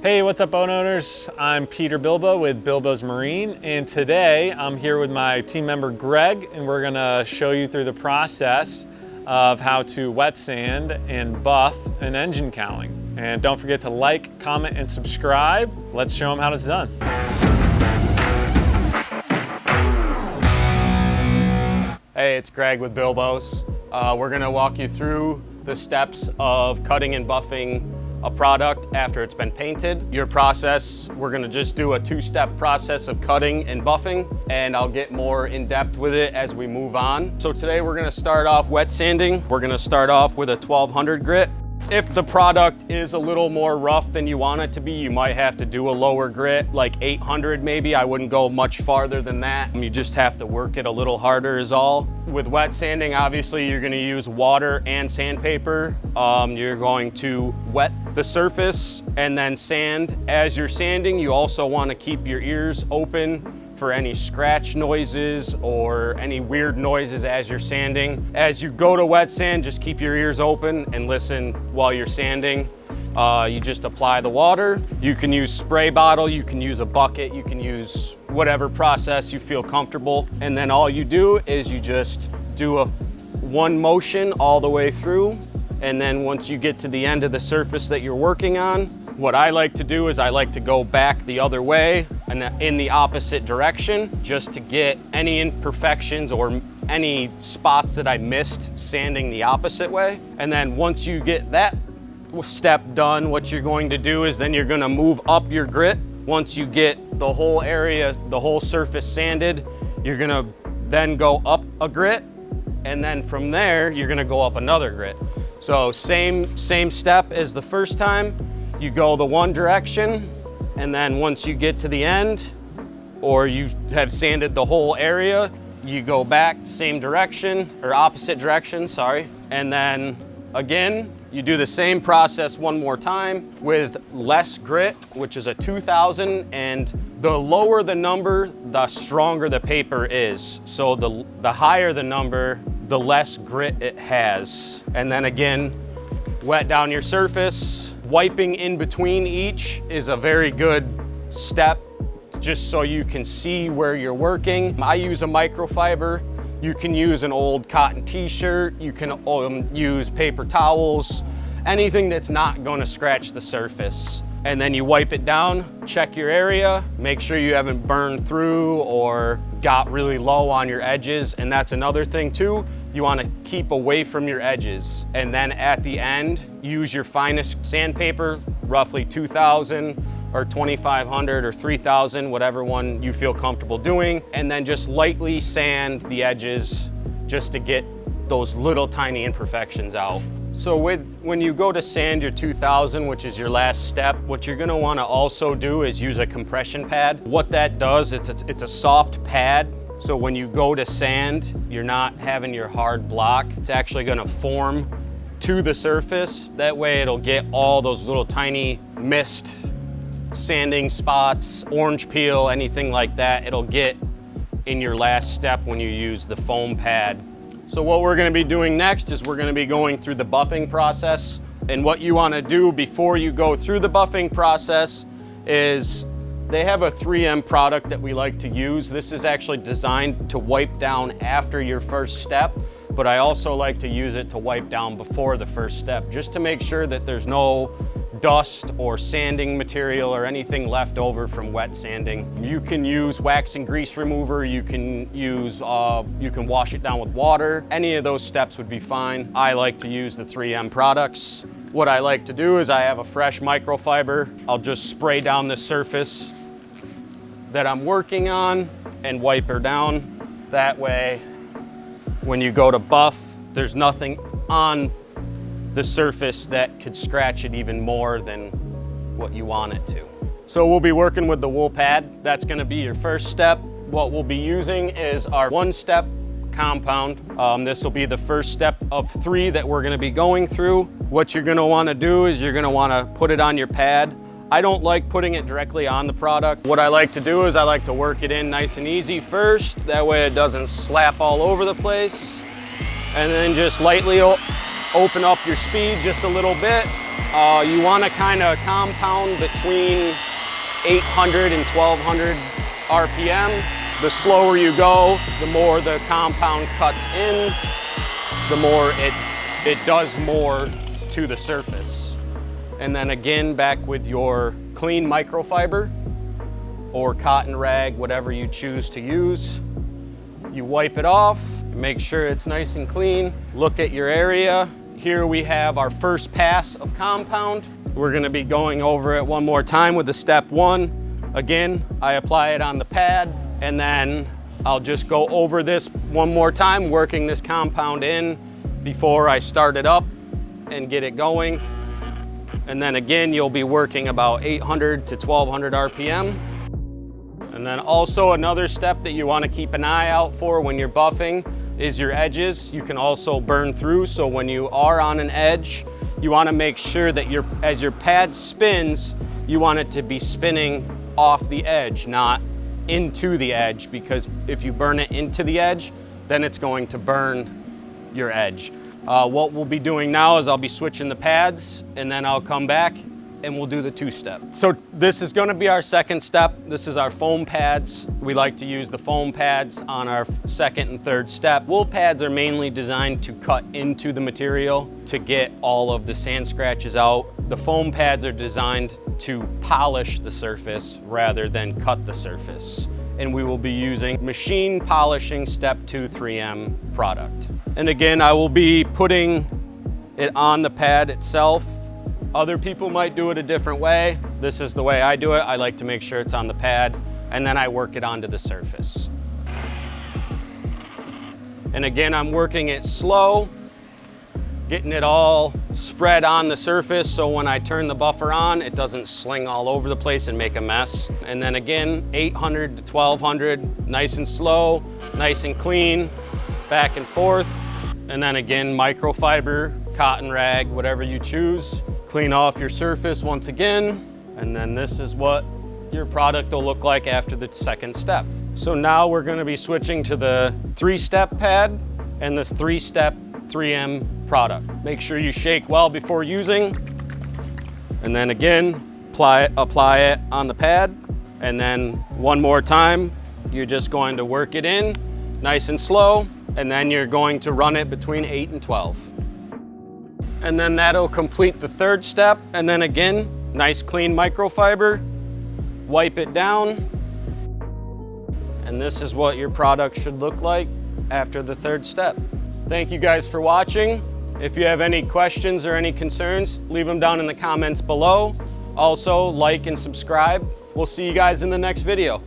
Hey, what's up boat owners? I'm Peter Bilbo with Bilbo's Marine, and today I'm here with my team member Greg, and we're gonna show you through the process of how to wet sand and buff an engine cowling. And don't forget to like, comment, and subscribe. Let's show them how it's done. Hey, it's Greg with Bilbo's. We're gonna walk you through the steps of cutting and buffing a product after it's been painted. Your process, we're gonna just do a two-step process of cutting and buffing, and I'll get more in depth with it as we move on. So today we're gonna start off wet sanding. We're gonna start off with a 1200 grit. If the product is a little more rough than you want it to be, you might have to do a lower grit, like 800 maybe. I wouldn't go much farther than that. You just have to work it a little harder is all. With wet sanding, obviously you're gonna use water and sandpaper. You're going to wet the surface and then sand. As you're sanding, you also wanna keep your ears open for any scratch noises or any weird noises as you're sanding. As you go to wet sand, just keep your ears open and listen while you're sanding. You just apply the water. You can use spray bottle, you can use a bucket, you can use whatever process you feel comfortable. And then all you do is you just do one motion all the way through. And then once you get to the end of the surface that you're working on, what I like to do is I like to go back the other way and in the opposite direction just to get any imperfections or any spots that I missed sanding the opposite way. And then once you get that step done, what you're going to do is then you're gonna move up your grit. Once you get the whole area, the whole surface sanded, you're gonna then go up a grit, and then from there, you're gonna go up another grit. So same step as the first time. You go the one direction, and then once you get to the end, or you have sanded the whole area, you go back same direction, or opposite direction, sorry. And then again, you do the same process one more time with less grit, which is a 2000, and the lower the number, the stronger the paper is. So the higher the number, the less grit it has. And then again, wet down your surface. Wiping in between each is a very good step, just so you can see where you're working. I use a microfiber. You can use an old cotton t-shirt. You can use paper towels, anything that's not gonna scratch the surface. And then you wipe it down, check your area, make sure you haven't burned through or got really low on your edges. And that's another thing too. You wanna keep away from your edges. And then at the end, use your finest sandpaper, roughly 2000 or 2500 or 3000, whatever one you feel comfortable doing. And then just lightly sand the edges just to get those little tiny imperfections out. So when you go to sand your 2000, which is your last step, what you're gonna wanna also do is use a compression pad. What that does, it's a soft pad. So when you go to sand, you're not having your hard block. It's actually gonna form to the surface. That way it'll get all those little tiny mist sanding spots, orange peel, anything like that. It'll get in your last step when you use the foam pad. So what we're gonna be doing next is we're gonna be going through the buffing process. And what you wanna do before you go through the buffing process is they have a 3M product that we like to use. This is actually designed to wipe down after your first step, but I also like to use it to wipe down before the first step, just to make sure that there's no dust or sanding material or anything left over from wet sanding. You can use wax and grease remover, you can wash it down with water. Any of those steps would be fine. I like to use the 3M products. What I like to do is I have a fresh microfiber. I'll just spray down the surface that I'm working on and wipe her down. That way, when you go to buff, there's nothing on the surface that could scratch it even more than what you want it to. So we'll be working with the wool pad. That's gonna be your first step. What we'll be using is our one-step compound. This will be the first step of 3 that we're gonna be going through. What you're gonna wanna do is you're gonna wanna put it on your pad. I don't like putting it directly on the product. What I like to do is I like to work it in nice and easy first. That way it doesn't slap all over the place. And then just lightly open up your speed just a little bit. You want to kind of compound between 800 and 1200 RPM. The slower you go, the more the compound cuts in, the more it does more to the surface. And then again, back with your clean microfiber or cotton rag, whatever you choose to use. You wipe it off, make sure it's nice and clean. Look at your area. Here we have our first pass of compound. We're gonna be going over it one more time with the step one. Again, I apply it on the pad, and then I'll just go over this one more time, working this compound in before I start it up and get it going. And then again, you'll be working about 800 to 1200 RPM. And then also another step that you want to keep an eye out for when you're buffing is your edges. You can also burn through, so when you are on an edge, you want to make sure that as your pad spins, you want it to be spinning off the edge, not into the edge, because if you burn it into the edge, then it's going to burn your edge. What we'll be doing now is I'll be switching the pads, and then I'll come back and we'll do the two-step. So this is gonna be our second step. This is our foam pads. We like to use the foam pads on our second and third step. Wool pads are mainly designed to cut into the material to get all of the sand scratches out. The foam pads are designed to polish the surface rather than cut the surface. And we will be using machine polishing step 2 3M product. And again, I will be putting it on the pad itself. Other people might do it a different way. This is the way I do it. I like to make sure it's on the pad, and then I work it onto the surface. And again, I'm working it slow, getting it all spread on the surface, so when I turn the buffer on, it doesn't sling all over the place and make a mess. And then again, 800 to 1200, nice and slow, nice and clean, back and forth. And then again, microfiber, cotton rag, whatever you choose. Clean off your surface once again, and then this is what your product will look like after the second step. So now we're going to be switching to the 3-step pad and this 3-step 3M product. Make sure you shake well before using, and then again, apply it on the pad, and then one more time, you're just going to work it in nice and slow, and then you're going to run it between 8 and 12. And then that'll complete the third step. And then again, nice clean microfiber, wipe it down. And this is what your product should look like after the third step. Thank you guys for watching. If you have any questions or any concerns, leave them down in the comments below. Also, like and subscribe. We'll see you guys in the next video.